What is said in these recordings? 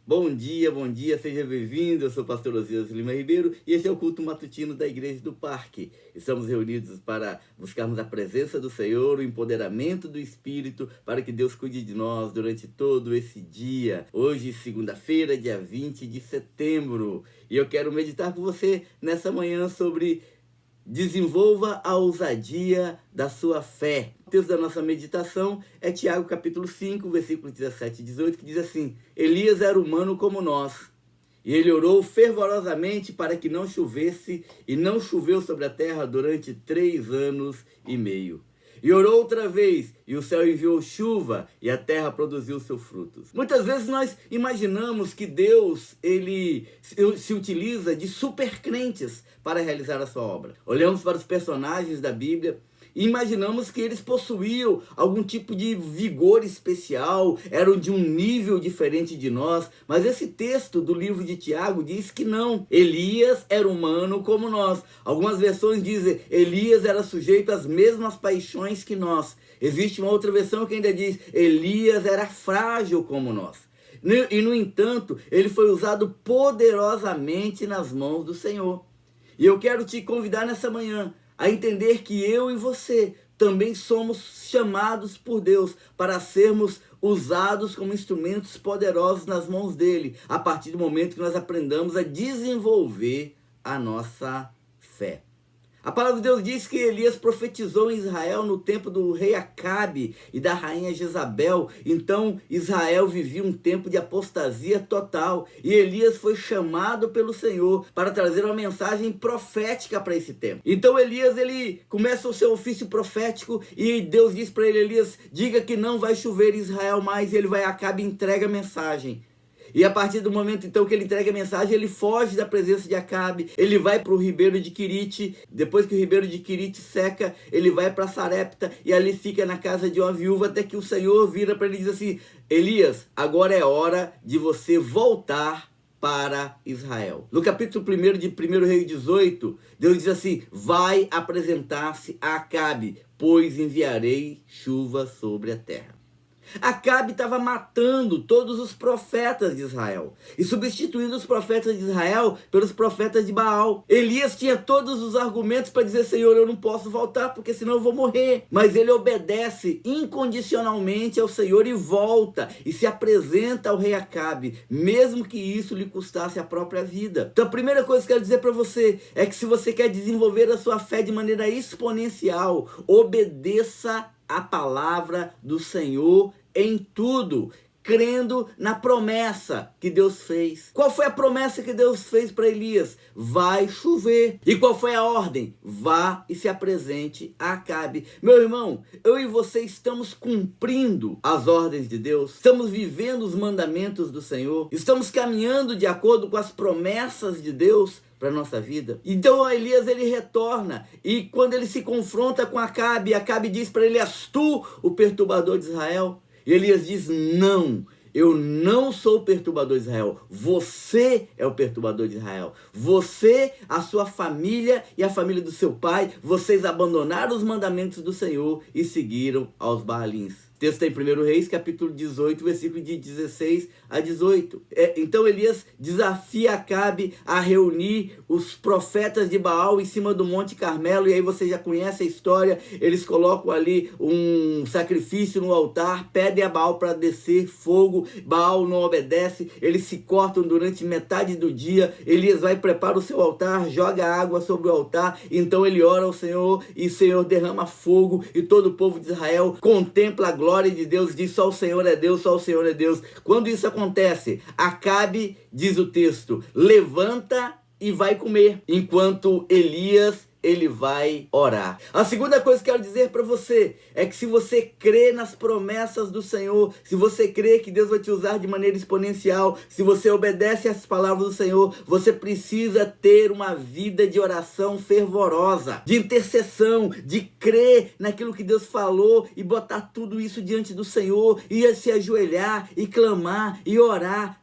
Bom dia, seja bem-vindo. Eu sou o pastor Osias Lima Ribeiro e esse é o culto matutino da Igreja do Parque. Estamos reunidos para buscarmos a presença do Senhor, o empoderamento do Espírito, para que Deus cuide de nós durante todo esse dia. Hoje, segunda-feira, dia 20 de setembro. E eu quero meditar com você nessa manhã sobre desenvolva a ousadia da sua fé. O texto da nossa meditação é Tiago capítulo 5, versículos 17 e 18, que diz assim: Elias era humano como nós, e ele orou fervorosamente para que não chovesse, e não choveu sobre a terra durante 3 anos e meio. E orou outra vez, e o céu enviou chuva, e a terra produziu seus frutos. Muitas vezes nós imaginamos que Deus, ele se utiliza de supercrentes para realizar a sua obra. Olhamos para os personagens da Bíblia e imaginamos que eles possuíam algum tipo de vigor especial, eram de um nível diferente de nós, mas esse texto do livro de Tiago diz que não. Elias era humano como nós. Algumas versões dizem Elias era sujeito às mesmas paixões que nós. Existe uma outra versão que ainda diz Elias era frágil como nós. E no entanto, ele foi usado poderosamente nas mãos do Senhor. E eu quero te convidar nessa manhã a entender que eu e você também somos chamados por Deus para sermos usados como instrumentos poderosos nas mãos dele, a partir do momento que nós aprendamos a desenvolver a nossa fé. A palavra de Deus diz que Elias profetizou em Israel no tempo do rei Acabe e da rainha Jezabel. Então Israel vivia um tempo de apostasia total. E Elias foi chamado pelo Senhor para trazer uma mensagem profética para esse tempo. Então Elias, ele começa o seu ofício profético e Deus diz para ele: Elias, diga que não vai chover em Israel mais. E ele vai a Acabe e entrega a mensagem. E a partir do momento então que ele entrega a mensagem, ele foge da presença de Acabe, ele vai para o ribeiro de Querite. Depois que o ribeiro de Querite seca, ele vai para Sarepta e ali fica na casa de uma viúva, até que o Senhor vira para ele e diz assim: Elias, agora é hora de você voltar para Israel. No capítulo 1 de 1 Rei 18, Deus diz assim: vai apresentar-se a Acabe, pois enviarei chuva sobre a terra. Acabe estava matando todos os profetas de Israel e substituindo os profetas de Israel pelos profetas de Baal. Elias tinha todos os argumentos para dizer: Senhor, eu não posso voltar porque senão eu vou morrer. Mas ele obedece incondicionalmente ao Senhor e volta e se apresenta ao rei Acabe, mesmo que isso lhe custasse a própria vida. Então a primeira coisa que eu quero dizer para você é que se você quer desenvolver a sua fé de maneira exponencial, obedeça a palavra do Senhor em tudo, crendo na promessa que Deus fez. Qual foi a promessa que Deus fez para Elias? Vai chover. E qual foi a ordem? Vá e se apresente a Acabe. Meu irmão, eu e você estamos cumprindo as ordens de Deus, estamos vivendo os mandamentos do Senhor, estamos caminhando de acordo com as promessas de Deus para a nossa vida. Então Elias, ele retorna, e quando ele se confronta com Acabe, Acabe diz para ele: és tu o perturbador de Israel? E Elias diz: não, eu não sou o perturbador de Israel, você é o perturbador de Israel. Você, a sua família e a família do seu pai, vocês abandonaram os mandamentos do Senhor e seguiram aos Baalins. O texto está em 1 Reis, capítulo 18, versículo de 16 a 18. Então Elias desafia Acabe a reunir os profetas de Baal em cima do Monte Carmelo. E aí você já conhece a história. Eles colocam ali um sacrifício no altar, pedem a Baal para descer fogo. Baal não obedece, eles se cortam durante metade do dia. Elias vai, prepara o seu altar, joga água sobre o altar. Então ele ora ao Senhor e o Senhor derrama fogo. E todo o povo de Israel contempla a glória de Deus, diz: só o Senhor é Deus, só o Senhor é Deus. Quando isso acontece, Acabe, diz o texto, levanta e vai comer, enquanto Elias, ele vai orar. A segunda coisa que eu quero dizer para você é que se você crê nas promessas do Senhor, se você crê que Deus vai te usar de maneira exponencial, se você obedece às palavras do Senhor, você precisa ter uma vida de oração fervorosa, de intercessão, de crer naquilo que Deus falou e botar tudo isso diante do Senhor e se ajoelhar e clamar e orar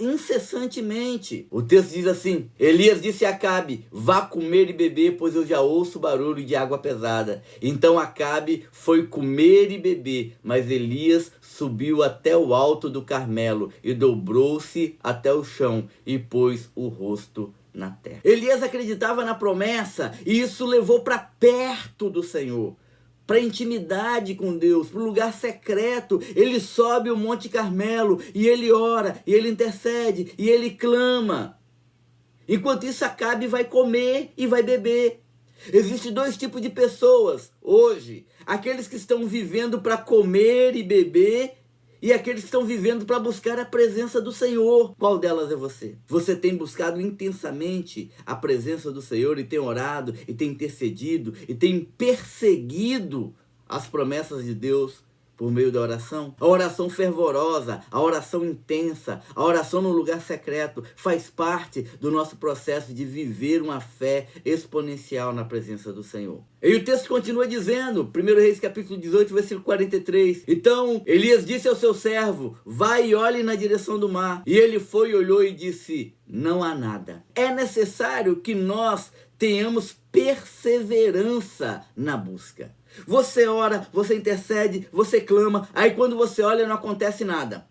incessantemente. O texto diz assim: Elias disse a Acabe: vá comer e beber, pois eu já ouço barulho de água pesada. Então Acabe foi comer e beber, mas Elias subiu até o alto do Carmelo e dobrou-se até o chão e pôs o rosto na terra. Elias acreditava na promessa e isso levou para perto do Senhor, para intimidade com Deus, para o lugar secreto. Ele sobe o Monte Carmelo e ele ora, e ele intercede, e ele clama. Enquanto isso, Acabe vai comer e vai beber. Existem dois tipos de pessoas hoje: aqueles que estão vivendo para comer e beber, e aqueles que estão vivendo para buscar a presença do Senhor. Qual delas é você? Você tem buscado intensamente a presença do Senhor e tem orado, e tem intercedido, e tem perseguido as promessas de Deus por meio da oração? A oração fervorosa, a oração intensa, a oração no lugar secreto faz parte do nosso processo de viver uma fé exponencial na presença do Senhor. E o texto continua dizendo, 1 Reis capítulo 18, versículo 43. Então Elias disse ao seu servo: vai e olhe na direção do mar. E ele foi e olhou e disse: não há nada. É necessário que nós tenhamos perseverança na busca. Você ora, você intercede, você clama, aí quando você olha não acontece nada.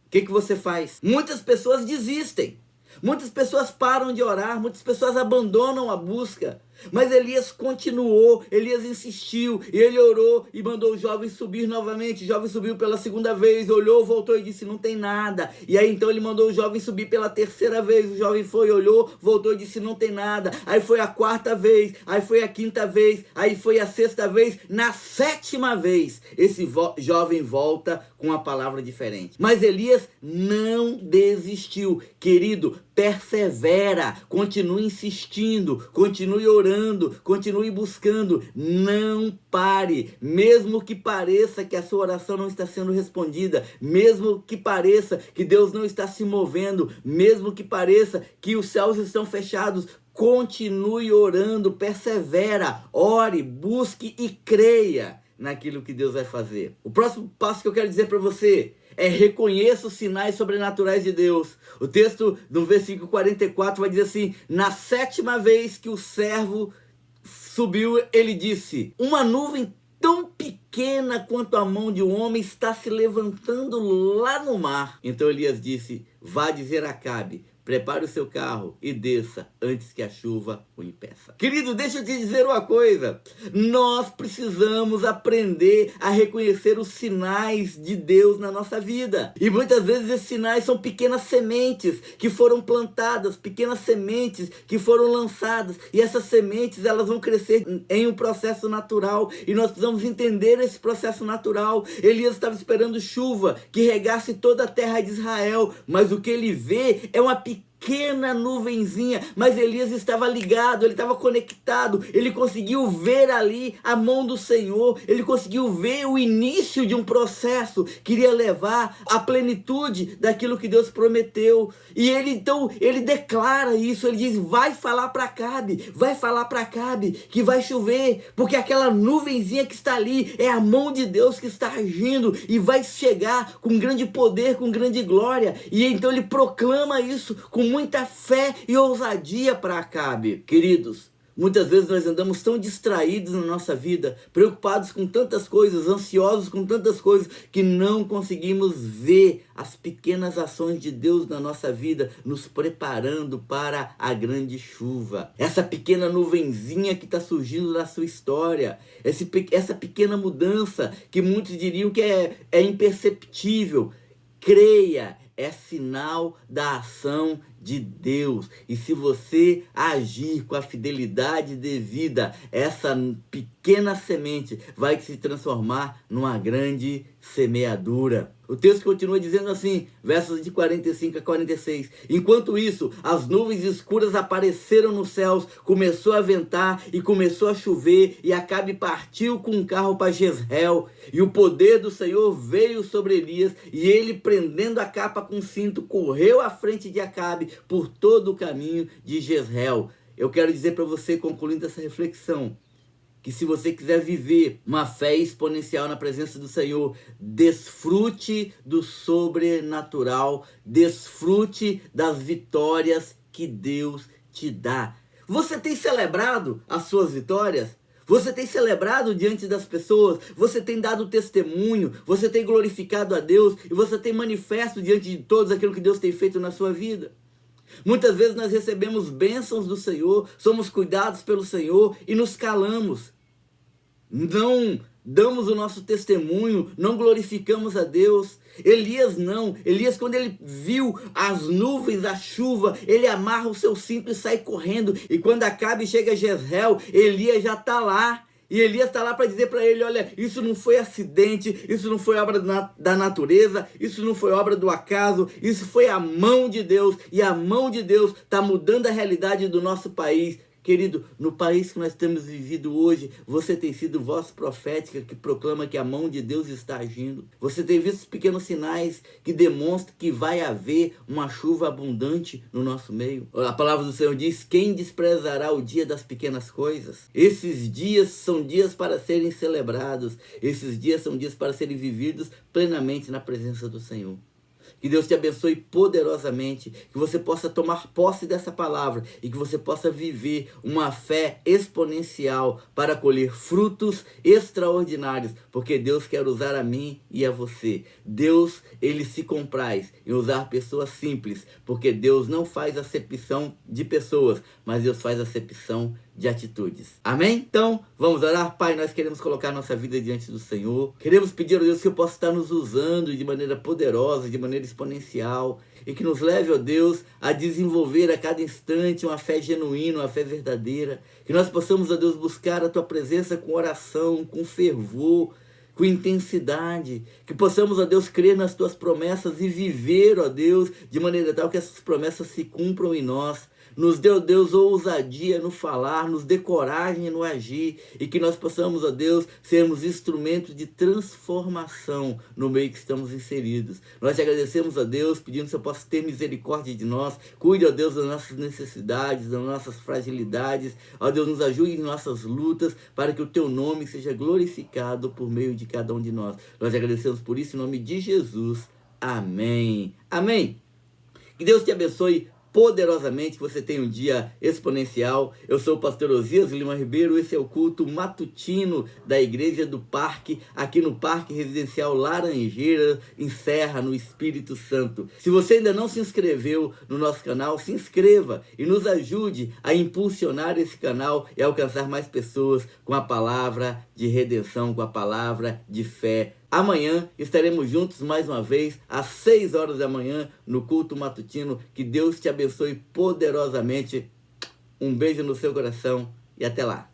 O que você faz? Muitas pessoas desistem, muitas pessoas param de orar, muitas pessoas abandonam a busca. Mas Elias continuou, Elias insistiu, e ele orou e mandou o jovem subir novamente. O jovem subiu pela segunda vez, olhou, voltou e disse: não tem nada. E aí então ele mandou o jovem subir pela terceira vez. O jovem foi, olhou, voltou e disse: não tem nada. Aí foi a quarta vez, aí foi a quinta vez, aí foi a sexta vez. Na sétima vez, esse jovem volta com uma palavra diferente. Mas Elias não desistiu. Querido, persevera, continue insistindo, continue orando, continue buscando, não pare, mesmo que pareça que a sua oração não está sendo respondida, mesmo que pareça que Deus não está se movendo, mesmo que pareça que os céus estão fechados, continue orando, persevera, ore, busque e creia naquilo que Deus vai fazer. O próximo passo que eu quero dizer para você é: reconheça os sinais sobrenaturais de Deus. O texto do versículo 44 vai dizer assim: na sétima vez que o servo subiu, ele disse: uma nuvem tão pequena quanto a mão de um homem está se levantando lá no mar. Então Elias disse: vá dizer a Acabe, prepare o seu carro e desça antes que a chuva o impeça. Querido, deixa eu te dizer uma coisa. Nós precisamos aprender a reconhecer os sinais de Deus na nossa vida. E muitas vezes esses sinais são pequenas sementes que foram plantadas, pequenas sementes que foram lançadas. E essas sementes, elas vão crescer em um processo natural. E nós precisamos entender esse processo natural. Elias estava esperando chuva que regasse toda a terra de Israel. Mas o que ele vê é uma pequena nuvenzinha, mas Elias estava ligado, ele estava conectado, ele conseguiu ver ali a mão do Senhor, ele conseguiu ver o início de um processo que iria levar à plenitude daquilo que Deus prometeu. E ele declara isso, ele diz: vai falar para Acabe que vai chover, porque aquela nuvenzinha que está ali é a mão de Deus que está agindo e vai chegar com grande poder, com grande glória. E então ele proclama isso com muita fé e ousadia para Acabe. Queridos, muitas vezes nós andamos tão distraídos na nossa vida, preocupados com tantas coisas, ansiosos com tantas coisas, que não conseguimos ver as pequenas ações de Deus na nossa vida, nos preparando para a grande chuva. Essa pequena nuvenzinha que está surgindo na sua história, essa pequena mudança que muitos diriam que é imperceptível. Creia, é sinal da ação de Deus. E se você agir com a fidelidade devida, essa pequena semente vai se transformar numa grande semeadura. O texto continua dizendo assim, versos de 45 a 46. Enquanto isso, as nuvens escuras apareceram nos céus, começou a ventar e começou a chover, e Acabe partiu com um carro para Jezreel, e o poder do Senhor veio sobre Elias, e ele, prendendo a capa com cinto, correu à frente de Acabe por todo o caminho de Jezreel. Eu quero dizer para você, concluindo essa reflexão, que se você quiser viver uma fé exponencial na presença do Senhor, desfrute do sobrenatural, desfrute das vitórias que Deus te dá. Você tem celebrado as suas vitórias? Você tem celebrado diante das pessoas? Você tem dado testemunho? Você tem glorificado a Deus? E você tem manifesto diante de todos aquilo que Deus tem feito na sua vida? Muitas vezes nós recebemos bênçãos do Senhor, somos cuidados pelo Senhor e nos calamos. Não damos o nosso testemunho, não glorificamos a Deus. Elias não. Elias, quando ele viu as nuvens, a chuva, ele amarra o seu cinto e sai correndo. E quando Acabe chega a Jezreel, Elias já está lá. E Elias está lá para dizer para ele, olha, isso não foi acidente, isso não foi obra da natureza, isso não foi obra do acaso, isso foi a mão de Deus. E a mão de Deus está mudando a realidade do nosso país. Querido, no país que nós temos vivido hoje, você tem sido voz profética que proclama que a mão de Deus está agindo. Você tem visto pequenos sinais que demonstram que vai haver uma chuva abundante no nosso meio. A palavra do Senhor diz, quem desprezará o dia das pequenas coisas? Esses dias são dias para serem celebrados. Esses dias são dias para serem vividos plenamente na presença do Senhor. Que Deus te abençoe poderosamente, que você possa tomar posse dessa palavra e que você possa viver uma fé exponencial para colher frutos extraordinários, porque Deus quer usar a mim e a você. Deus, ele se compraz em usar pessoas simples, porque Deus não faz acepção de pessoas, mas Deus faz acepção de atitudes. Amém? Então, vamos orar. Pai, nós queremos colocar nossa vida diante do Senhor. Queremos pedir a Deus que eu possa estar nos usando de maneira poderosa, de maneira exponencial, e que nos leve, ó Deus, a desenvolver a cada instante uma fé genuína, uma fé verdadeira. Que nós possamos, ó Deus, buscar a Tua presença com oração, com fervor, com intensidade, que possamos, ó Deus, crer nas Tuas promessas e viver, ó Deus, de maneira tal que essas promessas se cumpram em nós. Nos dê, ó Deus, ousadia no falar, nos dê coragem no agir, e que nós possamos, ó Deus, sermos instrumentos de transformação no meio que estamos inseridos. Nós te agradecemos, ó Deus, pedindo que o Senhor possa ter misericórdia de nós. Cuide, ó Deus, das nossas necessidades, das nossas fragilidades. Ó Deus, nos ajude em nossas lutas, para que o Teu nome seja glorificado por meio de cada um de nós. Nós te agradecemos por isso, em nome de Jesus. Amém. Amém. Que Deus te abençoe poderosamente, que você tenha um dia exponencial. Eu sou o pastor Osias Lima Ribeiro, esse é o culto matutino da Igreja do Parque, aqui no Parque Residencial Laranjeira, em Serra, no Espírito Santo. Se você ainda não se inscreveu no nosso canal, se inscreva e nos ajude a impulsionar esse canal e alcançar mais pessoas com a palavra de redenção, com a palavra de fé. Amanhã estaremos juntos mais uma vez, às 6 horas da manhã, no culto matutino. Que Deus te abençoe poderosamente. Um beijo no seu coração e até lá.